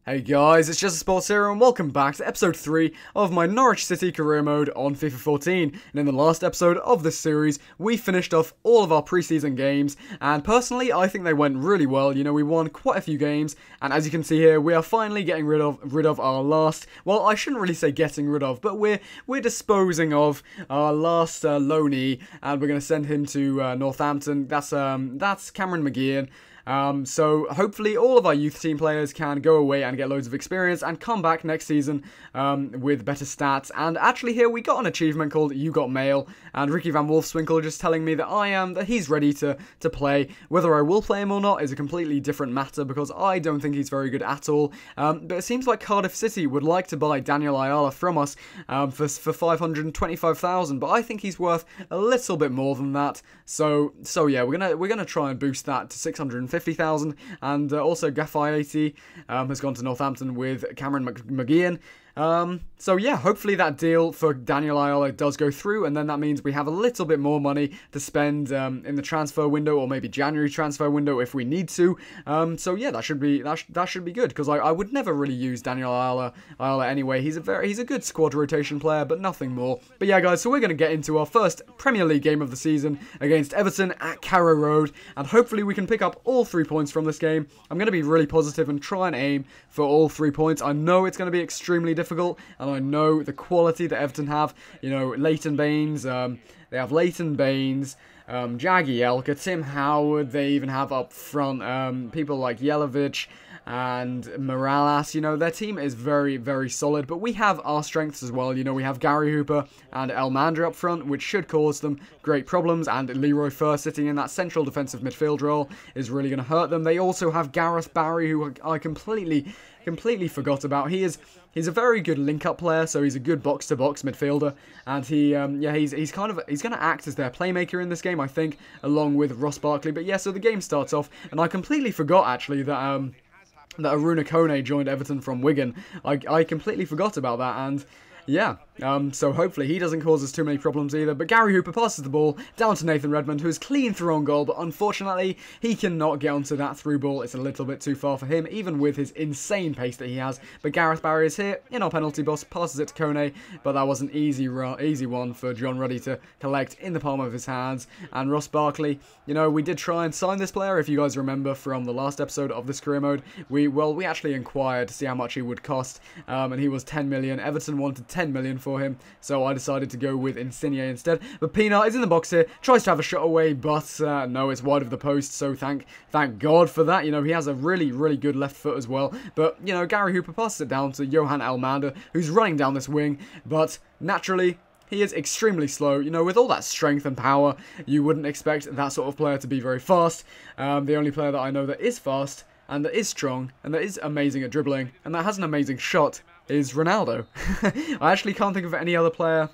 Hey guys, it's Just a Sports here and welcome back to episode 3 of my Norwich City career mode on FIFA 14. And in the last episode of this series, we finished off all of our preseason games, and personally I think they went really well. You know, we won quite a few games, and as you can see here, we are finally getting rid of our last, well, I shouldn't really say getting rid of, but we're disposing of our last loanee, and we're going to send him to Northampton. That's Cameron McGeehan. So hopefully all of our youth team players can go away and get loads of experience and come back next season with better stats. And actually here we got an achievement called You Got Mail, and Ricky Van Wolfswinkel just telling me that he's ready to play. Whether I will play him or not is a completely different matter because I don't think he's very good at all. But it seems like Cardiff City would like to buy Daniel Ayala from us for 525,000, but I think he's worth a little bit more than that. So yeah, we're gonna try and boost that to 650,000, and also Gaffay has gone to Northampton with Cameron McGeehan. So yeah, hopefully that deal for Daniel Ayala does go through, and then that means we have a little bit more money to spend in the transfer window, or maybe January transfer window if we need to. So yeah, that should be good, because I would never really use Daniel Ayala anyway. He's a good squad rotation player, but nothing more. But yeah, guys, so we're going to get into our first Premier League game of the season against Everton at Carrow Road, and hopefully we can pick up all 3 points from this game. I'm going to be really positive and try and aim for all 3 points. I know it's going to be extremely difficult, and I know the quality that Everton have. You know, Leighton Baines, they have Leighton Baines, Jagielka, Tim Howard. They even have up front people like Jelavic and Morales. You know, their team is very, very solid, but we have our strengths as well. You know, we have Gary Hooper and Elmander up front, which should cause them great problems, and Leroy Fer sitting in that central defensive midfield role is really going to hurt them. They also have Gareth Barry, who I completely forgot about. He's a very good link-up player, so he's a good box-to-box midfielder, and he's going to act as their playmaker in this game, I think, along with Ross Barkley. But yeah, so the game starts off, and I completely forgot actually that Aruna Kone joined Everton from Wigan. I completely forgot about that, and yeah, so hopefully he doesn't cause us too many problems either. But Gary Hooper passes the ball down to Nathan Redmond, who is clean through on goal, but unfortunately he cannot get onto that through ball. It's a little bit too far for him, even with his insane pace that he has. But Gareth Barry is here in our penalty box, passes it to Kone, but that was an easy one for John Ruddy to collect in the palm of his hands. And Ross Barkley, you know, we did try and sign this player, if you guys remember from the last episode of this career mode. We actually inquired to see how much he would cost, and he was 10 million. Everton wanted 10 million for him, so I decided to go with Insigne instead. But Pienaar is in the box here, tries to have a shot away, but no, it's wide of the post, so thank God for that. You know, he has a really, really good left foot as well. But, you know, Gary Hooper passes it down to Johan Elmander, who's running down this wing, but naturally he is extremely slow. You know, with all that strength and power, you wouldn't expect that sort of player to be very fast. The only player that I know that is fast, and that is strong, and that is amazing at dribbling, and that has an amazing shot is Ronaldo. I actually can't think of any other player.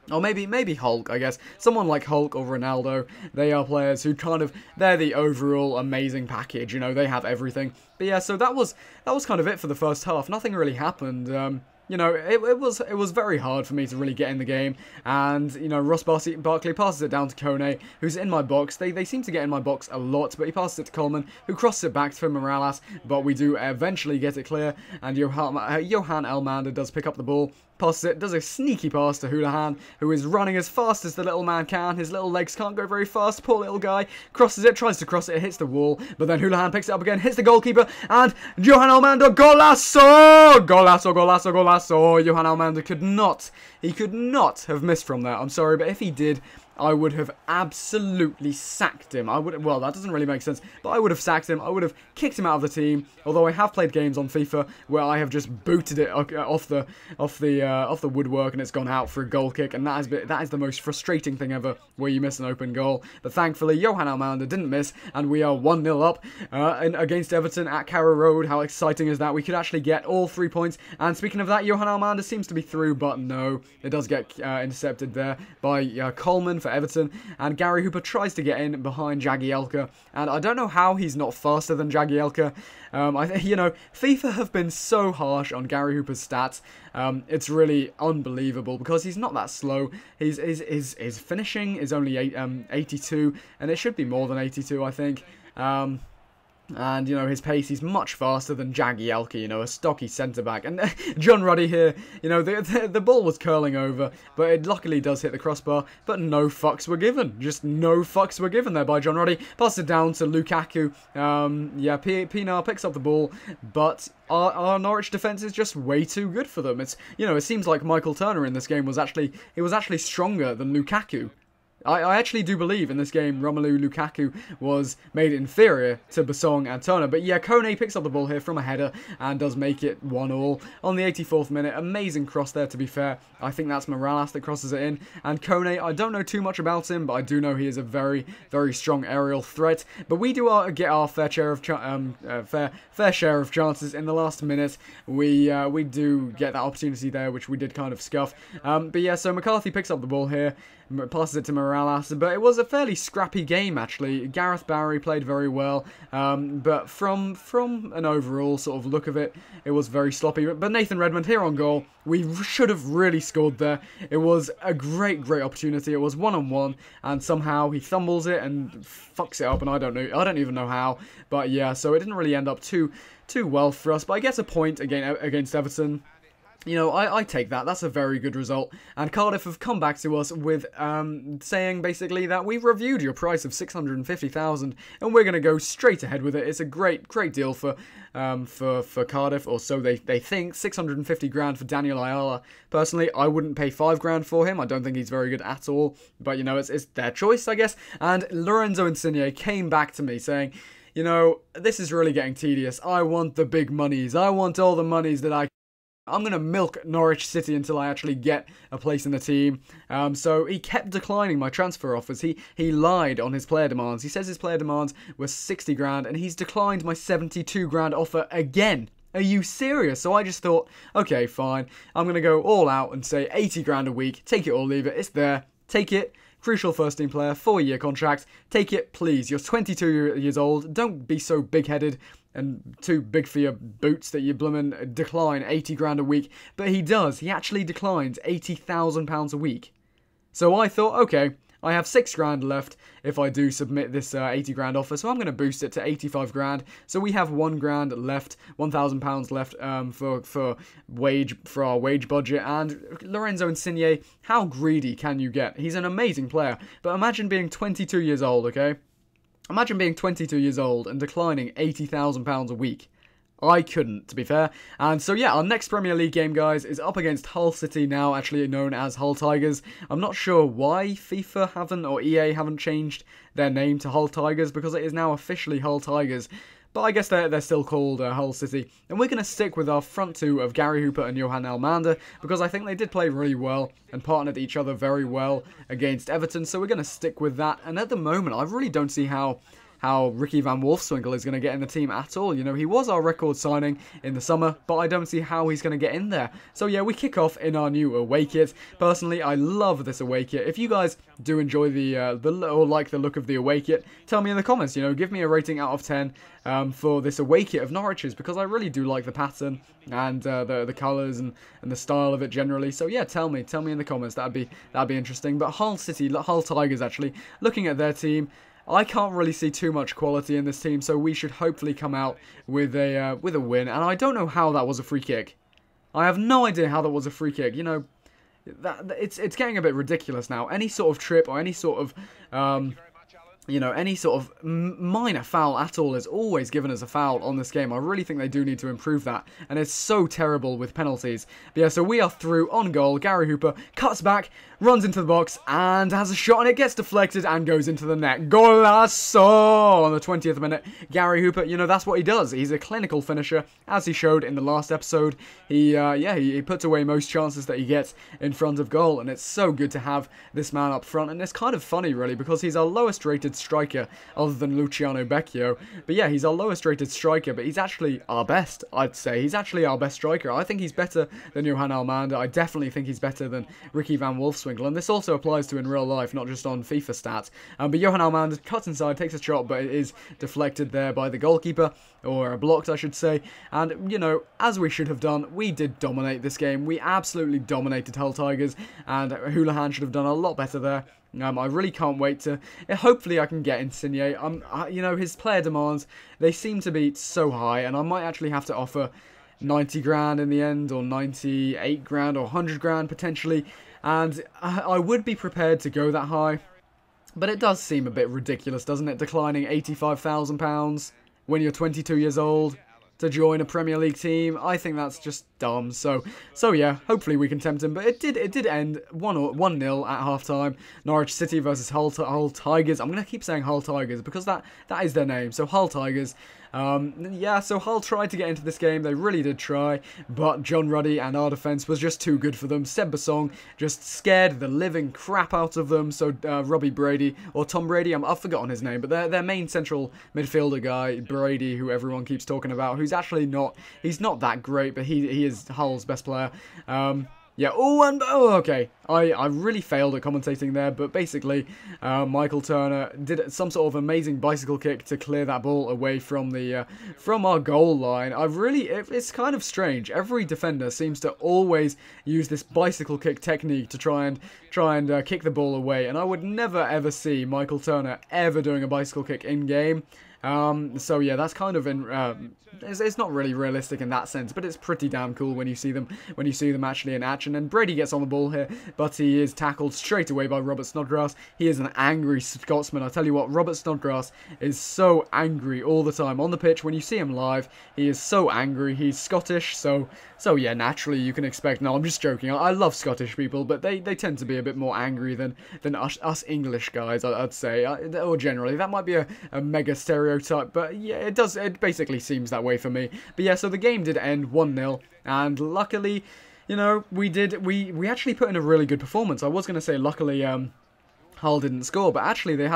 Or maybe Hulk, I guess. Someone like Hulk or Ronaldo. They are players who they're the overall amazing package, you know, they have everything. But yeah, so that was kind of it for the first half. Nothing really happened. You know, it was very hard for me to really get in the game, and you know, Ross Barkley passes it down to Kone, who's in my box. They seem to get in my box a lot, but he passes it to Coleman, who crosses it back to Morales, but we do eventually get it clear, and Johan Elmander does pick up the ball, passes it, does a sneaky pass to Houlihan, who is running as fast as the little man can. His little legs can't go very fast, poor little guy, crosses it, tries to cross it, hits the wall, but then Houlihan picks it up again, hits the goalkeeper, and Johan Elmander, golazo! Golazo, golazo, golazo! Johan Elmander could not have missed from there. I'm sorry, but if he did, I would have absolutely sacked him. Well, that doesn't really make sense, but I would have sacked him. I would have kicked him out of the team. Although I have played games on FIFA where I have just booted it off the woodwork and it's gone out for a goal kick, and that is the most frustrating thing ever, where you miss an open goal. But thankfully, Johan Elmander didn't miss, and we are 1-0 up against Everton at Carrow Road. How exciting is that? We could actually get all 3 points. And speaking of that, Johan Elmander seems to be through, but no, it does get intercepted there by Coleman for Everton, and Gary Hooper tries to get in behind Jagielka, and I don't know how he's not faster than Jagielka. You know, FIFA have been so harsh on Gary Hooper's stats. It's really unbelievable because he's not that slow. His finishing is only 82, and it should be more than 82, I think. And, you know, his pace, he's much faster than Jagielka, you know, a stocky centre-back. And John Ruddy here, you know, the ball was curling over, but it luckily does hit the crossbar, but no fucks were given. Just no fucks were given there by John Ruddy. Passes it down to Lukaku. Yeah, Pinar picks up the ball, but our Norwich defence is just way too good for them. It's, you know, it seems like Michael Turner in this game was actually stronger than Lukaku. I actually do believe in this game Romelu Lukaku was made inferior to Basong and Turner. But yeah, Kone picks up the ball here from a header and does make it 1-1 on the 84th minute. Amazing cross there, to be fair. I think that's Morales that crosses it in. And Kone, I don't know too much about him, but I do know he is a very, very strong aerial threat. But we do get our fair share of chances in the last minute. We do get that opportunity there, which we did kind of scuff. But yeah, so McCarthy picks up the ball here, passes it to Morales, but it was a fairly scrappy game actually. Gareth Barry played very well, but from an overall sort of look of it, it was very sloppy. But Nathan Redmond here on goal, we should have really scored there. It was a great opportunity. It was 1-on-1, and somehow he fumbles it and fucks it up, and I don't even know how. But yeah, so it didn't really end up too well for us. But I guess a point against Everton. You know, I take that. That's a very good result. And Cardiff have come back to us with saying basically that we've reviewed your price of 650,000 and we're going to go straight ahead with it. It's a great deal for Cardiff, or so they think. 650 grand for Daniel Ayala. Personally, I wouldn't pay 5 grand for him. I don't think he's very good at all. But you know, it's their choice, I guess. And Lorenzo Insigne came back to me saying, you know, this is really getting tedious. I want the big monies. I want all the monies that I'm going to milk Norwich City until I actually get a place in the team. So he kept declining my transfer offers. He lied on his player demands. He says his player demands were 60 grand and he's declined my 72 grand offer again. Are you serious? So I just thought, okay, fine. I'm going to go all out and say 80 grand a week. Take it or leave it. It's there. Take it. Crucial first-team player, 4-year contract. Take it, please. You're 22 years old. Don't be so big-headed and too big for your boots that you bloomin' decline 80 grand a week. But he does. He actually declines £80,000 a week. So I thought, okay, I have 6 grand left if I do submit this 80 grand offer, so I'm going to boost it to 85 grand. So we have 1 grand left, £1,000 left for our wage budget. And Lorenzo Insigne, how greedy can you get? He's an amazing player, but imagine being 22 years old, okay? Imagine being 22 years old and declining £80,000 a week. I couldn't, to be fair. And so yeah, our next Premier League game, guys, is up against Hull City, now actually known as Hull Tigers. I'm not sure why FIFA haven't, or EA haven't changed their name to Hull Tigers, because it is now officially Hull Tigers. But I guess they're still called Hull City. And we're going to stick with our front two of Gary Hooper and Johan Almander, because I think they did play really well and partnered each other very well against Everton. So we're going to stick with that. And at the moment, I really don't see how Ricky van Wolfswinkel is going to get in the team at all. You know, he was our record signing in the summer, but I don't see how he's going to get in there. So yeah, we kick off in our new away kit. Personally, I love this away kit. If you guys do enjoy or like the look of the away kit, tell me in the comments. You know, give me a rating out of 10 for this away kit of Norwich's, because I really do like the pattern and the colours and the style of it generally. So yeah, tell me in the comments. That'd be interesting. But Hull Tigers actually, looking at their team, I can't really see too much quality in this team, so we should hopefully come out with a win. And I don't know how that was a free kick. I have no idea how that was a free kick. You know, it's getting a bit ridiculous now. Any sort of trip or any sort of you know, any sort of minor foul at all is always given as a foul on this game. I really think they do need to improve that, and it's so terrible with penalties. But yeah, so we are through on goal. Gary Hooper cuts back, runs into the box, and has a shot, and it gets deflected and goes into the net. Golazo on the 20th minute. Gary Hooper, you know, that's what he does. He's a clinical finisher, as he showed in the last episode. He puts away most chances that he gets in front of goal, and it's so good to have this man up front. And it's kind of funny, really, because he's our lowest rated striker other than Luciano Becchio. But yeah, he's our lowest rated striker, but he's actually our best, I'd say. He's actually our best striker. I think he's better than Johan Almander. I definitely think he's better than Ricky van Wolfswinkel, and this also applies to in real life, not just on FIFA stats. But Johan Almander cuts inside, takes a shot, but it is deflected there by the goalkeeper, or blocked, I should say. And, you know, as we should have done, we did dominate this game. We absolutely dominated Hull Tigers, and Houlihan should have done a lot better there. I really can't wait to. Hopefully, I can get Insigne. You know, his player demands, they seem to be so high, and I might actually have to offer 90 grand in the end, or 98 grand, or 100 grand potentially. And I would be prepared to go that high, but it does seem a bit ridiculous, doesn't it? Declining £85,000 when you're 22 years old to join a Premier League team. I think that's just dumb. So yeah, hopefully we can tempt him. But it did end 1-0 at half-time. Norwich City versus Hull Tigers. I'm going to keep saying Hull Tigers because that is their name. So Hull Tigers. Yeah, so Hull tried to get into this game. They really did try, but John Ruddy and our defence was just too good for them. Seb Basong just scared the living crap out of them. So Robbie Brady, or Tom Brady, I've forgotten his name, but their main central midfielder guy, Brady, who everyone keeps talking about, who's actually he's not that great, but he is Hull's best player. Yeah, okay. I really failed at commentating there, but basically, Michael Turner did some sort of amazing bicycle kick to clear that ball away from our goal line. It's kind of strange. Every defender seems to always use this bicycle kick technique to try and kick the ball away, and I would never ever see Michael Turner ever doing a bicycle kick in game. So yeah, that's kind of it's not really realistic in that sense, but it's pretty damn cool when you see them actually in action. And Brady gets on the ball here, but he is tackled straight away by Robert Snodgrass. He is an angry Scotsman. I tell you what, Robert Snodgrass is so angry all the time on the pitch. When you see him live, he is so angry. He's Scottish, so yeah, naturally you can expect. No, I'm just joking. I love Scottish people, but they tend to be a bit more angry than us English guys, I'd say, or generally. That might be a mega stereotype, but yeah, it basically seems that way for me. But yeah, so the game did end 1-0, and luckily, you know, we actually put in a really good performance. I was going to say luckily Hull didn't score, but actually they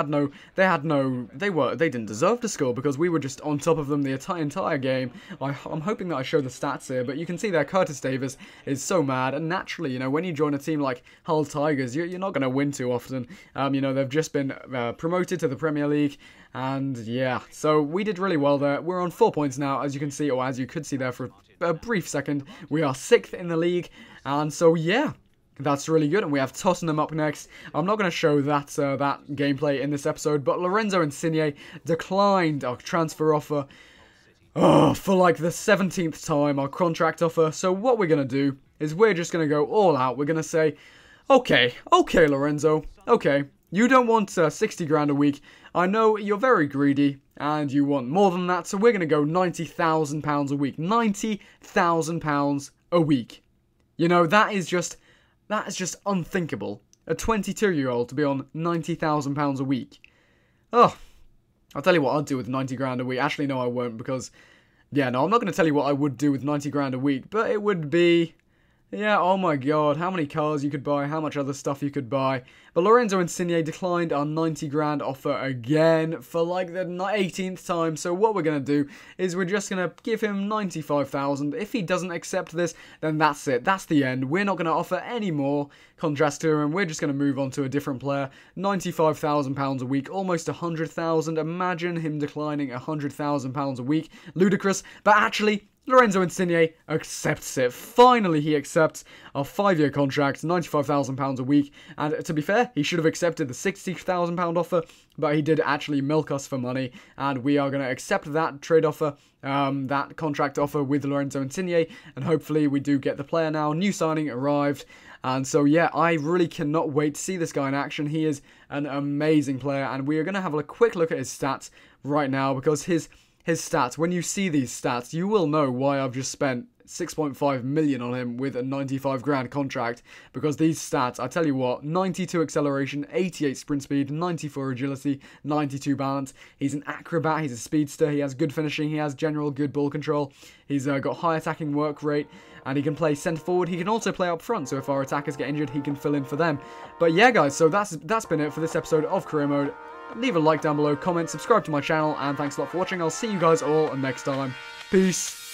didn't deserve to score because we were just on top of them the entire game. I'm hoping that I show the stats here, but you can see there Curtis Davis is so mad, and naturally, you know, when you join a team like Hull Tigers, you're not going to win too often. You know, they've just been promoted to the Premier League, and yeah, so we did really well there. We're on 4 points now, as you can see, or as you could see there for a brief second. We are 6th in the league, and so yeah, that's really good, and we have Tottenham up next. I'm not going to show that gameplay in this episode, but Lorenzo Insigne declined our transfer offer for like the 17th time, our contract offer. So what we're going to do is we're just going to go all out. We're going to say, okay, Lorenzo, okay, you don't want 60 grand a week. I know you're very greedy, and you want more than that, so we're going to go £90,000 a week. £90,000 a week. You know, that is just unthinkable. A 22-year-old to be on £90,000 a week. Oh, I'll tell you what I'll do with 90 grand a week. Actually, no, I won't, because, yeah, no, I'm not going to tell you what I would do with 90 grand a week, but it would be, yeah, oh my god, how many cars you could buy, how much other stuff you could buy. But Lorenzo Insigne declined our 90 grand offer again for like the 18th time. So what we're going to do is we're just going to give him 95,000. If he doesn't accept this, then that's it. That's the end. We're not going to offer any more contracts to him. We're just going to move on to a different player. £95,000 a week, almost 100,000. Imagine him declining £100,000 a week. Ludicrous, but actually, Lorenzo Insigne accepts it. Finally, he accepts our 5-year contract, £95,000 a week. And to be fair, he should have accepted the £60,000 offer, but he did actually milk us for money. And we are going to accept that trade offer, that contract offer with Lorenzo Insigne. And hopefully we do get the player now. New signing arrived. And so, yeah, I really cannot wait to see this guy in action. He is an amazing player. And we are going to have a quick look at his stats right now, because his stats, when you see these stats, you will know why I've just spent 6.5 million on him with a 95 grand contract, because these stats, I tell you what, 92 acceleration, 88 sprint speed, 94 agility, 92 balance. He's an acrobat, he's a speedster, he has good finishing, he has general good ball control, he's got high attacking work rate, and he can play centre forward. He can also play up front, so if our attackers get injured, he can fill in for them. But yeah, guys, so that's been it for this episode of Career Mode. Leave a like down below, comment, subscribe to my channel, and thanks a lot for watching. I'll see you guys all next time. Peace.